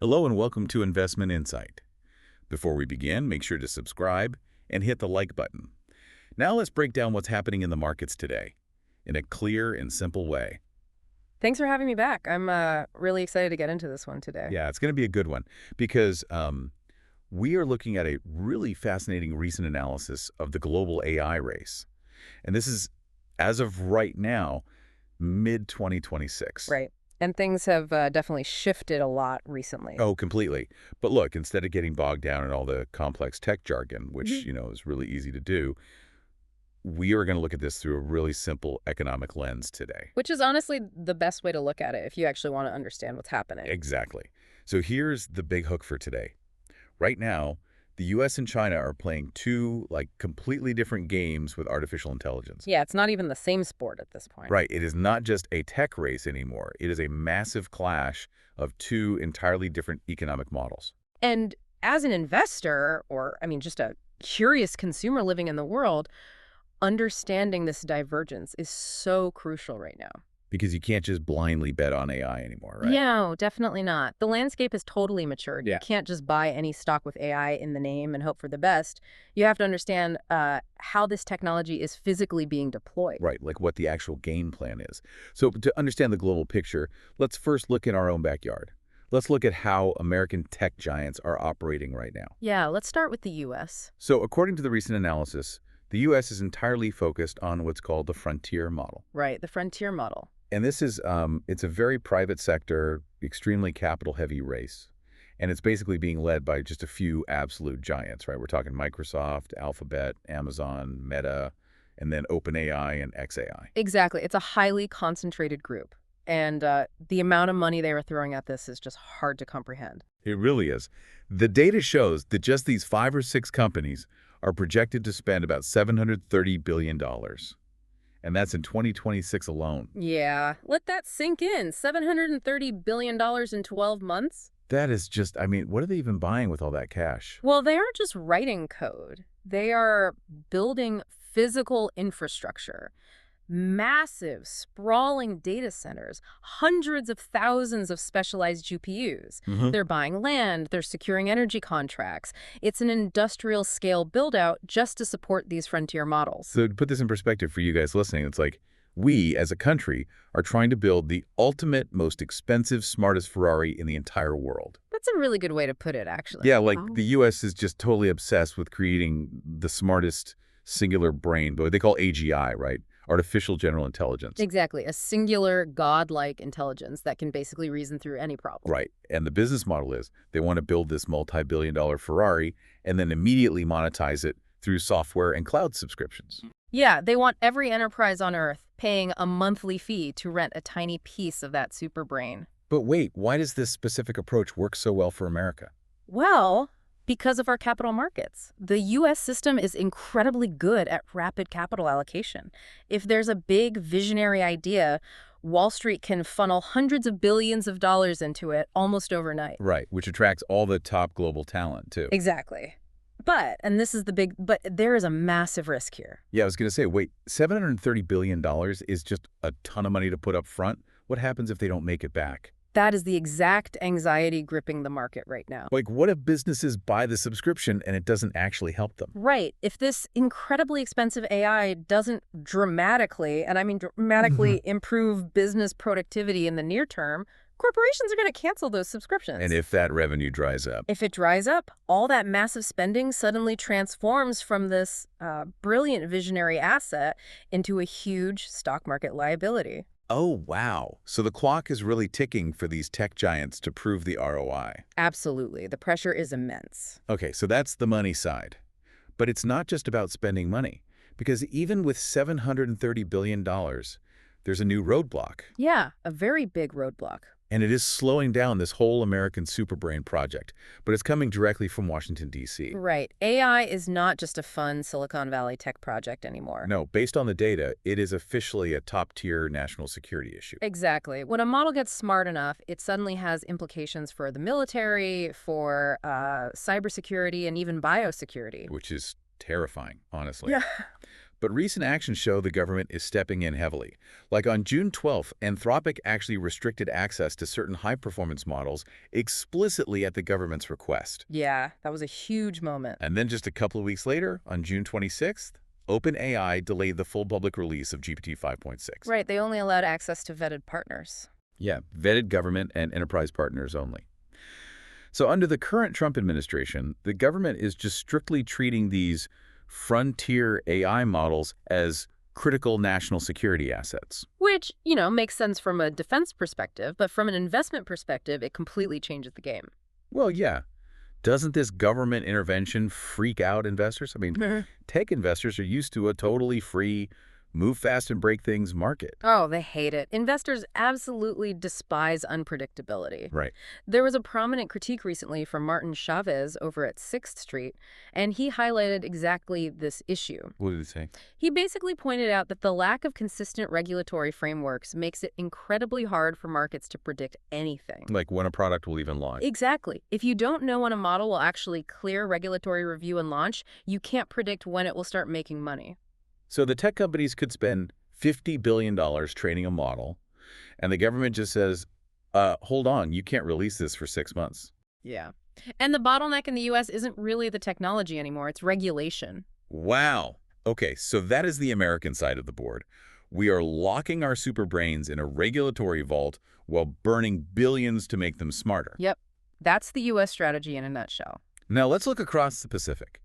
Hello and welcome to Investment Insight. Before we begin, make sure to subscribe and hit the like button. Now let's break down what's happening in the markets today in a clear and simple way. Thanks for having me back. I'm really excited to get into this one today. Yeah, it's going to be a good one because we are looking at a really fascinating recent analysis of the global AI race. And this is, as of right now, mid-2026. Right. And things have definitely shifted a lot recently. Oh, completely. But look, instead of getting bogged down in all the complex tech jargon, which, Mhm. is really easy to do, we are going to look at this through a really simple economic lens today. Which is honestly the best way to look at it if you actually want to understand what's happening. Exactly. So here's the big hook for today. Right now, the US and China are playing two, completely different games with artificial intelligence. Yeah, it's not even the same sport at this point. Right. It is not just a tech race anymore. It is a massive clash of two entirely different economic models. And as an investor, or just a curious consumer living in the world, understanding this divergence is so crucial right now. Because you can't just blindly bet on AI anymore, right? No, definitely not. The landscape has totally matured. Yeah. You can't just buy any stock with AI in the name and hope for the best. You have to understand how this technology is physically being deployed. Right, like what the actual game plan is. So to understand the global picture, let's first look in our own backyard. Let's look at how American tech giants are operating right now. Yeah, let's start with the U.S. So according to the recent analysis, the U.S. is entirely focused on what's called the frontier model. Right, the frontier model. And this is, it's a very private sector, extremely capital-heavy race. And it's basically being led by just a few absolute giants, right? We're talking Microsoft, Alphabet, Amazon, Meta, and then OpenAI and xAI. Exactly. It's a highly concentrated group. And the amount of money they are throwing at this is just hard to comprehend. It really is. The data shows that just these 5 or 6 companies are projected to spend about $730 billion. And that's in 2026 alone. Yeah, let that sink in. $730 billion in 12 months? That is just, what are they even buying with all that cash? Well, they aren't just writing code. They are building physical infrastructure, massive, sprawling data centers, hundreds of thousands of specialized GPUs. They're buying land, they're securing energy contracts. It's an industrial scale build-out just to support these frontier models. So to put this in perspective for you guys listening, it's like we, as a country, are trying to build the ultimate, most expensive, smartest Ferrari in the entire world. That's a really good way to put it, actually. Yeah, the U.S. is just totally obsessed with creating the smartest singular brain, but what they call AGI, right? Artificial General Intelligence. Exactly. A singular, godlike intelligence that can basically reason through any problem. Right. And the business model is they want to build this multi-billion-dollar Ferrari and then immediately monetize it through software and cloud subscriptions. Yeah, they want every enterprise on Earth paying a monthly fee to rent a tiny piece of that super brain. But wait, why does this specific approach work so well for America? Well, because of our capital markets. The U.S. system is incredibly good at rapid capital allocation. If there's a big visionary idea, Wall Street can funnel hundreds of billions of dollars into it almost overnight. Right, which attracts all the top global talent, too. Exactly. And this is but there is a massive risk here. Yeah, I was going to say, wait, $730 billion is just a ton of money to put up front? What happens if they don't make it back? That is the exact anxiety gripping the market right now. Like, what if businesses buy the subscription and it doesn't actually help them? Right. If this incredibly expensive AI doesn't dramatically, and I mean dramatically, improve business productivity in the near term, corporations are going to cancel those subscriptions. And if that revenue dries up? If it dries up, all that massive spending suddenly transforms from this brilliant visionary asset into a huge stock market liability. Oh, wow. So the clock is really ticking for these tech giants to prove the ROI. Absolutely. The pressure is immense. Okay, so that's the money side. But it's not just about spending money, because even with $730 billion, there's a new roadblock. Yeah, a very big roadblock. And it is slowing down this whole American superbrain project, but it's coming directly from Washington, D.C. Right. AI is not just a fun Silicon Valley tech project anymore. No, based on the data, it is officially a top-tier national security issue. Exactly. When a model gets smart enough, it suddenly has implications for the military, for cybersecurity, and even biosecurity. Which is terrifying, honestly. Yeah. But recent actions show the government is stepping in heavily. Like on June 12th, Anthropic actually restricted access to certain high-performance models explicitly at the government's request. Yeah, that was a huge moment. And then just a couple of weeks later, on June 26th, OpenAI delayed the full public release of GPT 5.6. Right, they only allowed access to vetted partners. Yeah, vetted government and enterprise partners only. So under the current Trump administration, the government is just strictly treating these frontier AI models as critical national security assets. Which, you know, makes sense from a defense perspective, but from an investment perspective, it completely changes the game. Well, yeah. Doesn't this government intervention freak out investors? I mean, tech investors are used to a totally free, move fast and break things market. Oh, they hate it. Investors absolutely despise unpredictability. Right. There was a prominent critique recently from Martin Chavez over at 6th Street, and he highlighted exactly this issue. What did he say? He basically pointed out that the lack of consistent regulatory frameworks makes it incredibly hard for markets to predict anything. Like when a product will even launch. Exactly. If you don't know when a model will actually clear regulatory review and launch, you can't predict when it will start making money. So the tech companies could spend $50 billion training a model, and the government just says, hold on, you can't release this for 6 months. Yeah. And the bottleneck in the U.S. isn't really the technology anymore, it's regulation. Wow. Okay, so that is the American side of the board. We are locking our super brains in a regulatory vault while burning billions to make them smarter. Yep. That's the U.S. strategy in a nutshell. Now let's look across the Pacific,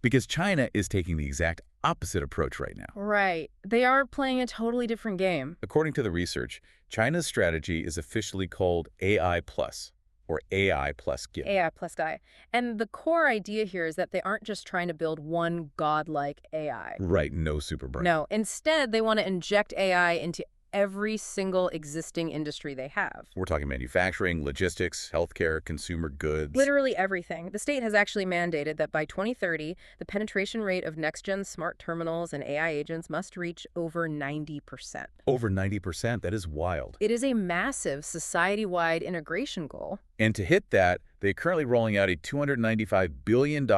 because China is taking the exact opposite approach right now. Right. They are playing a totally different game. According to the research, China's strategy is officially called AI Plus, or AI Plus GIM. AI plus guy. And the core idea here is that they aren't just trying to build one godlike AI. Right, no super brain. No, instead, they want to inject AI into every single existing industry they have. We're talking manufacturing, logistics, healthcare, consumer goods. Literally everything. The state has actually mandated that by 2030, the penetration rate of next-gen smart terminals and AI agents must reach over 90%. Over 90%, that is wild. It is a massive society-wide integration goal. And to hit that, they're currently rolling out a $295 billion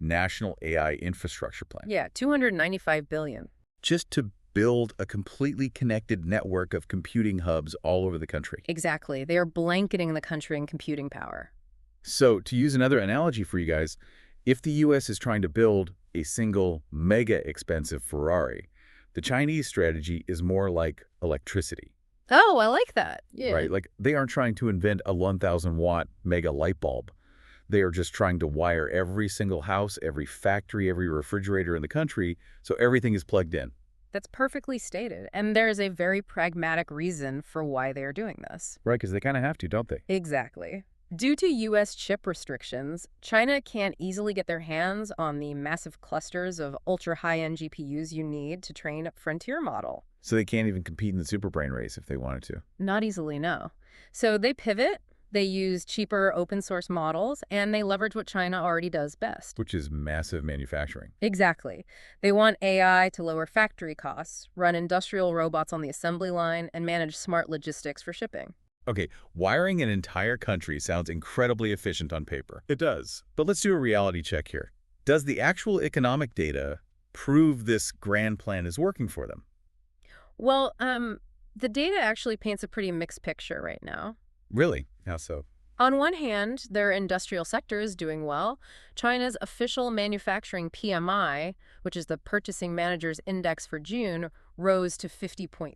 national AI infrastructure plan. Yeah, $295 billion. Just to build a completely connected network of computing hubs all over the country. Exactly. They are blanketing the country in computing power. So, to use another analogy for you guys, if the U.S. is trying to build a single mega expensive Ferrari, the Chinese strategy is more like electricity. Oh, I like that. Yeah. Right? Like, they aren't trying to invent a 1,000-watt mega light bulb. They are just trying to wire every single house, every factory, every refrigerator in the country, so everything is plugged in. That's perfectly stated. And there is a very pragmatic reason for why they are doing this. Right, because they kind of have to, don't they? Exactly. Due to U.S. chip restrictions, China can't easily get their hands on the massive clusters of ultra-high-end GPUs you need to train a frontier model. So they can't even compete in the superbrain race if they wanted to. Not easily, no. So they pivot, they use cheaper open-source models, and they leverage what China already does best. Which is massive manufacturing. Exactly. They want AI to lower factory costs, run industrial robots on the assembly line, and manage smart logistics for shipping. Okay, wiring an entire country sounds incredibly efficient on paper. It does. But let's do a reality check here. Does the actual economic data prove this grand plan is working for them? Well, the data actually paints a pretty mixed picture right now. Really? How so? On one hand, their industrial sector is doing well. China's official manufacturing PMI, which is the Purchasing Managers Index for June, rose to 50.3.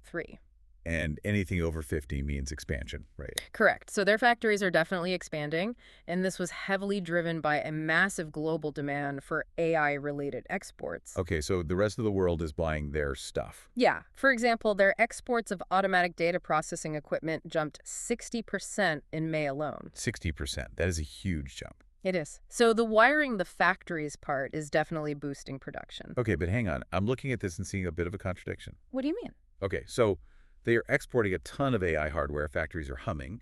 And anything over 50 means expansion, right? Correct. So their factories are definitely expanding, and this was heavily driven by a massive global demand for AI-related exports. Okay, so the rest of the world is buying their stuff. Yeah. For example, their exports of automatic data processing equipment jumped 60% in May alone. 60%. That is a huge jump. It is. So the wiring the factories part is definitely boosting production. Okay, but hang on. I'm looking at this and seeing a bit of a contradiction. What do you mean? Okay, so they are exporting a ton of AI hardware. Factories are humming.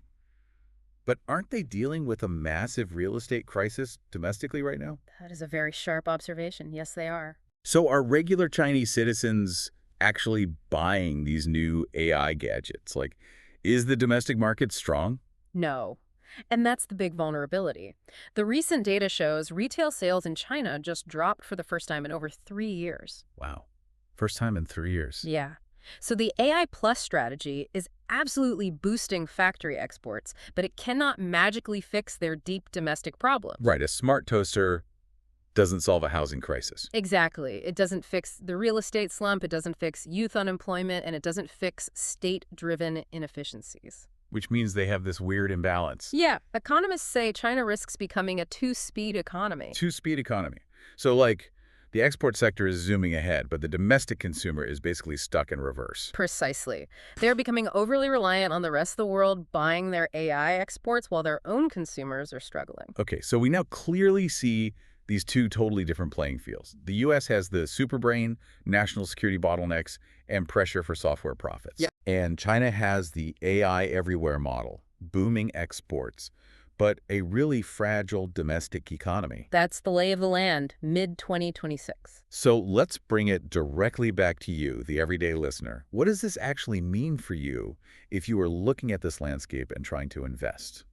But aren't they dealing with a massive real estate crisis domestically right now? That is a very sharp observation. Yes, they are. So are regular Chinese citizens actually buying these new AI gadgets? Like, is the domestic market strong? No. And that's the big vulnerability. The recent data shows retail sales in China just dropped for the first time in over 3 years. Wow. First time in 3 years. Yeah. So the AI plus strategy is absolutely boosting factory exports, but it cannot magically fix their deep domestic problems. Right, a smart toaster doesn't solve a housing crisis. Exactly. It doesn't fix the real estate slump, it doesn't fix youth unemployment, and it doesn't fix state-driven inefficiencies. Which means they have this weird imbalance. Yeah, economists say China risks becoming a two-speed economy. Two-speed economy. So, like, the export sector is zooming ahead, but the domestic consumer is basically stuck in reverse. Precisely. They're becoming overly reliant on the rest of the world buying their AI exports while their own consumers are struggling. Okay, so we now clearly see these two totally different playing fields. The U.S. has the superbrain, national security bottlenecks, and pressure for software profits. Yeah. And China has the AI everywhere model, booming exports, but a really fragile domestic economy. That's the lay of the land, mid-2026. So let's bring it directly back to you, the everyday listener. What does this actually mean for you if you are looking at this landscape and trying to invest?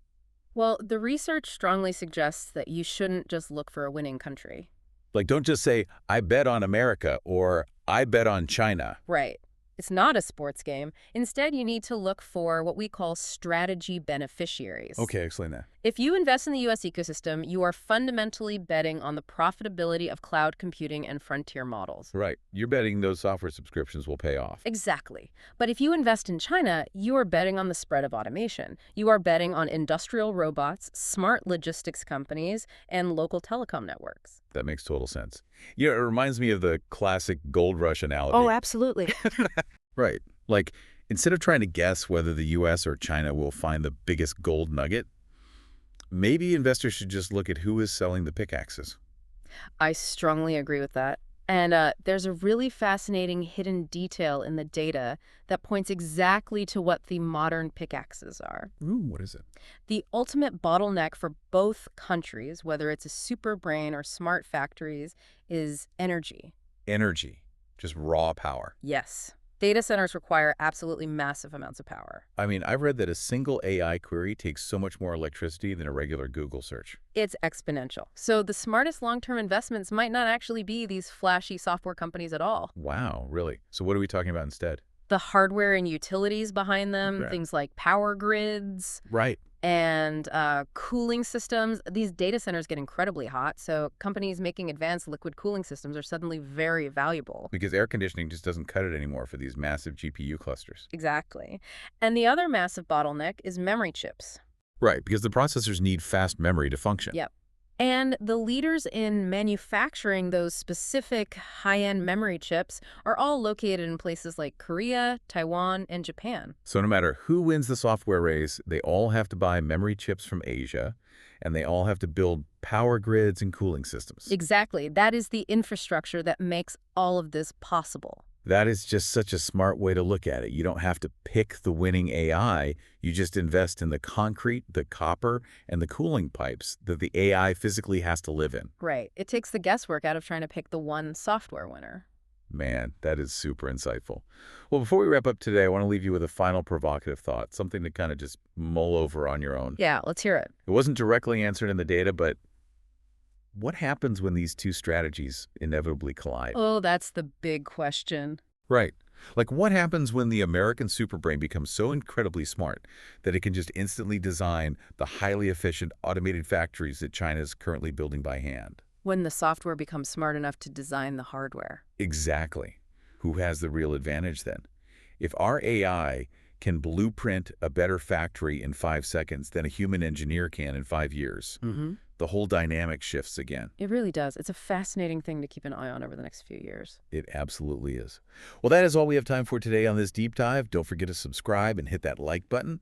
Well, the research strongly suggests that you shouldn't just look for a winning country. Like, don't just say, I bet on America or I bet on China. Right. It's not a sports game. Instead, you need to look for what we call strategy beneficiaries. Okay, explain that. If you invest in the U.S. ecosystem, you are fundamentally betting on the profitability of cloud computing and frontier models. Right. You're betting those software subscriptions will pay off. Exactly. But if you invest in China, you are betting on the spread of automation. You are betting on industrial robots, smart logistics companies, and local telecom networks. That makes total sense. Yeah, it reminds me of the classic gold rush analogy. Oh, absolutely. Right. Like, instead of trying to guess whether the U.S. or China will find the biggest gold nugget, maybe investors should just look at who is selling the pickaxes. I strongly agree with that. And there's a really fascinating hidden detail in the data that points exactly to what the modern pickaxes are. Ooh, what is it? The ultimate bottleneck for both countries, whether it's a super brain or smart factories, is energy. Energy. Just raw power. Yes. Data centers require absolutely massive amounts of power. I mean, I've read that a single AI query takes so much more electricity than a regular Google search. It's exponential. So the smartest long-term investments might not actually be these flashy software companies at all. Wow, really? So what are we talking about instead? The hardware and utilities behind them, Okay. things like power grids Right. and cooling systems. These data centers get incredibly hot, so companies making advanced liquid cooling systems are suddenly very valuable. Because air conditioning just doesn't cut it anymore for these massive GPU clusters. Exactly. And the other massive bottleneck is memory chips. Right, because the processors need fast memory to function. Yep. And the leaders in manufacturing those specific high-end memory chips are all located in places like Korea, Taiwan, and Japan. So no matter who wins the software race, they all have to buy memory chips from Asia, and they all have to build power grids and cooling systems. Exactly. That is the infrastructure that makes all of this possible. That is just such a smart way to look at it. You don't have to pick the winning AI. You just invest in the concrete, the copper, and the cooling pipes that the AI physically has to live in. Right. It takes the guesswork out of trying to pick the one software winner. Man, that is super insightful. Well, before we wrap up today, I want to leave you with a final provocative thought, something to kind of just mull over on your own. Yeah, let's hear it. It wasn't directly answered in the data, but what happens when these two strategies inevitably collide? Oh, that's the big question. Right. Like, what happens when the American superbrain becomes so incredibly smart that it can just instantly design the highly efficient automated factories that China is currently building by hand? When the software becomes smart enough to design the hardware. Exactly. Who has the real advantage then? If our AI can blueprint a better factory in 5 seconds than a human engineer can in 5 years, the whole dynamic shifts again. It really does. It's a fascinating thing to keep an eye on over the next few years. It absolutely is. Well, that is all we have time for today on this deep dive. Don't forget to subscribe and hit that like button.